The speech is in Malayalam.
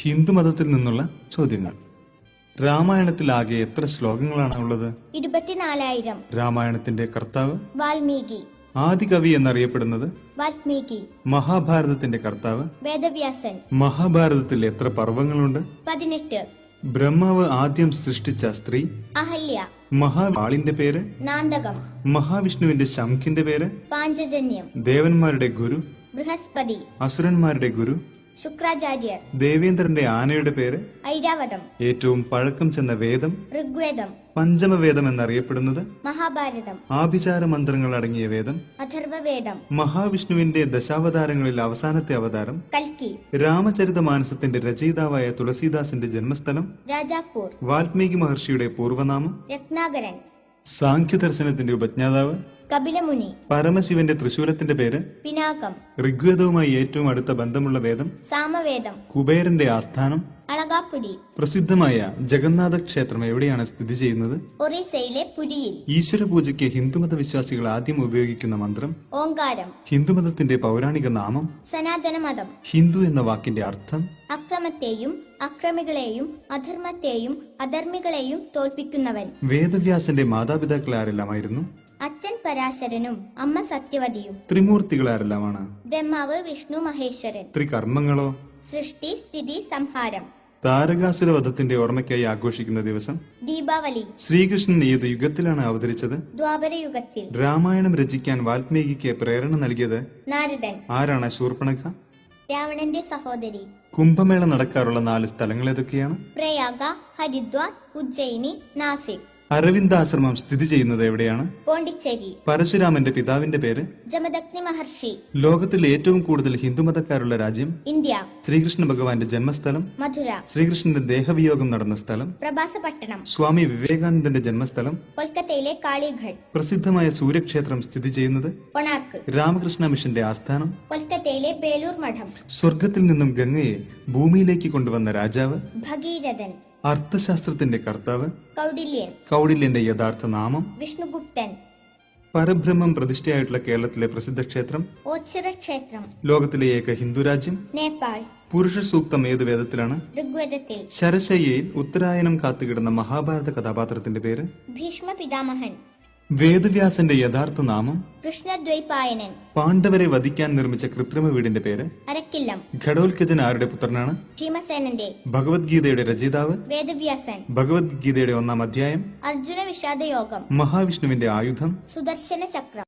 ഹിന്ദുമതത്തിൽ നിന്നുള്ള ചോദ്യങ്ങൾ. രാമായണത്തിൽ ആകെ എത്ര ശ്ലോകങ്ങളാണ് ഉള്ളത്? 24,000. രാമായണത്തിന്റെ കർത്താവ് വാൽമീകി. ആദികവി എന്നറിയപ്പെടുന്നത്? വാൽമീകി. മഹാഭാരതത്തിന്റെ കർത്താവ്? വേദവ്യാസൻ. മഹാഭാരതത്തിൽ എത്ര പർവ്വങ്ങളുണ്ട്? 18. ബ്രഹ്മാവ് ആദ്യം സൃഷ്ടിച്ച സ്ത്രീ? അഹല്യ. മഹാവാളിന്റെ പേര്? നാന്തകം. മഹാവിഷ്ണുവിന്റെ ശംഖിന്റെ പേര്? പാഞ്ചജന്യം. ദേവന്മാരുടെ ഗുരു? ബൃഹസ്പതി. അസുരന്മാരുടെ ഗുരു? ശുക്രാചാര്യർ. ദേവേന്ദ്രന്റെ ആനയുടെ പേര്? ഐരാവതം. ഏറ്റവും പഴക്കം ചെന്ന വേദം? ഋഗ്വേദം. പഞ്ചമവേദം എന്നറിയപ്പെടുന്നത്? മഹാഭാരതം. ആഭിചാര മന്ത്രങ്ങൾ അടങ്ങിയ വേദം? അഥർവവേദം. മഹാവിഷ്ണുവിന്റെ ദശാവതാരങ്ങളിൽ അവസാനത്തെ അവതാരം? കൽക്കി. രാമചരിതമാനസത്തിന്റെ രചയിതാവായ തുളസീദാസിന്റെ ജന്മസ്ഥലം? രാജാപൂർ. വാൽമീകി മഹർഷിയുടെ പൂർവ്വനാമം? രത്നാകരൻ. സാഖ്യദർശനത്തിന്റെ ഉപജ്ഞാതാവ്? കപിലമുനി. പരമശിവന്റെ തൃശൂലത്തിന്റെ പേര്? പിനാകം. ഋഗ്വേദവുമായി ഏറ്റവും അടുത്ത ബന്ധമുള്ള വേദം? സാമവേദം. കുബേരന്റെ ആസ്ഥാനം? അളകാപുരി. പ്രസിദ്ധമായ ജഗന്നാഥ ക്ഷേത്രം എവിടെയാണ് സ്ഥിതി ചെയ്യുന്നത്? ഒറീസയിലെ പുരിയിൽ. ഈശ്വര പൂജയ്ക്ക് ഹിന്ദുമത വിശ്വാസികൾ ആദ്യം ഉപയോഗിക്കുന്ന മന്ത്രം? ഓങ്കാരം. ഹിന്ദുമതത്തിന്റെ പൗരാണിക നാമം? സനാതനമതം. ഹിന്ദു എന്ന വാക്കിന്റെ അർത്ഥം? അക്രമത്തെയും അക്രമികളെയും അധർമ്മത്തെയും അധർമ്മികളെയും തോൽപ്പിക്കുന്നവൻ. വേദവ്യാസന്റെ മാതാപിതാക്കൾ ആരെല്ലാമായിരുന്നു? അച്ഛൻ പരാശരനും അമ്മ സത്യവതിയും. ത്രിമൂർത്തികൾ ആരെല്ലാമാണ്? ബ്രഹ്മാവ്, വിഷ്ണു, മഹേശ്വരൻ. ത്രികർമ്മങ്ങളോ? സൃഷ്ടി, സ്ഥിതി, സംഹാരം. താരകാസുര വധത്തിന്റെ ഓർമ്മയ്ക്കായി ആഘോഷിക്കുന്ന ദിവസം? ദീപാവലി. ശ്രീകൃഷ്ണൻ ഏത് യുഗത്തിലാണ് അവതരിച്ചത്? ദ്വാപരയുഗത്തിൽ. രാമായണം രചിക്കാൻ വാൽമീകിക്ക് പ്രേരണ നൽകിയത്? നാരദൻ. ആരാണ് ശൂർപ്പണഖ? രാവണന്റെ സഹോദരി. കുംഭമേള നടക്കാറുള്ള 4 സ്ഥലങ്ങൾ ഏതൊക്കെയാണ്? പ്രയാഗ, ഹരിദ്വാർ, ഉജ്ജയിനി, നാസിക്. അരവിന്ദാശ്രമം സ്ഥിതി ചെയ്യുന്നത് എവിടെയാണ്? പോണ്ടിച്ചേരി. പരശുരാമന്റെ പിതാവിന്റെ പേര്? ജമദഗ്നി മഹർഷി. ലോകത്തിൽ ഏറ്റവും കൂടുതൽ ഹിന്ദുമതക്കാരുള്ള രാജ്യം? ഇന്ത്യ. ശ്രീകൃഷ്ണ ഭഗവാന്റെ ജന്മസ്ഥലം? മധുര. ശ്രീകൃഷ്ണന്റെ ദേഹവിയോഗം നടന്ന സ്ഥലം? പ്രഭാസപട്ടണം. സ്വാമി വിവേകാനന്ദന്റെ ജന്മസ്ഥലം? കൊൽക്കത്തയിലെ കാളിഘട്ട്. പ്രസിദ്ധമായ സൂര്യക്ഷേത്രം സ്ഥിതി ചെയ്യുന്നത്? കൊണാർക്ക്. രാമകൃഷ്ണ മിഷന്റെ ആസ്ഥാനം? കൊൽക്കത്തയിലെ ബേലൂർ മഠം. സ്വർഗത്തിൽ നിന്നും ഗംഗയെ ഭൂമിയിലേക്ക് കൊണ്ടുവന്ന രാജാവ്? ഭഗീരഥൻ. അർത്ഥശാസ്ത്രത്തിന്റെ കർത്താവ്? കൗടില്യൻ. കൗടില്യന്റെ യഥാർത്ഥ നാമം? വിഷ്ണുഗുപ്തൻ. പരബ്രഹ്മം പ്രതിഷ്ഠയായിട്ടുള്ള കേരളത്തിലെ പ്രസിദ്ധ ക്ഷേത്രം? ഓച്ചിറ ക്ഷേത്രം. ലോകത്തിലെ ഏക ഹിന്ദു രാജ്യം? നേപ്പാൾ. പുരുഷ സൂക്തം ഏത് വേദത്തിലാണ്? ഋഗ്വേദത്തിൽ. ശരശയ്യയിൽ ഉത്തരായനം കാത്തുകിടന്ന മഹാഭാരത കഥാപാത്രത്തിന്റെ പേര്? ഭീഷ്മ പിതാമഹൻ. വേദവ്യാസന്റെ യഥാർത്ഥ നാമം? കൃഷ്ണദ്വൈപായനൻ. പാണ്ഡവരെ വധിക്കാൻ നിർമ്മിച്ച കൃത്രിമ വീടിന്റെ പേര്? അരക്കില്ലം. ഘടോൽക്കജൻ ആരുടെ പുത്രനാണ്? ഭീമസേനന്റെ. ഭഗവത്ഗീതയുടെ രചയിതാവ്? വേദവ്യാസൻ. ഭഗവത്ഗീതയുടെ 1-ാം അധ്യായം? അർജുന വിഷാദയോഗം. മഹാവിഷ്ണുവിന്റെ ആയുധം? സുദർശന ചക്രം.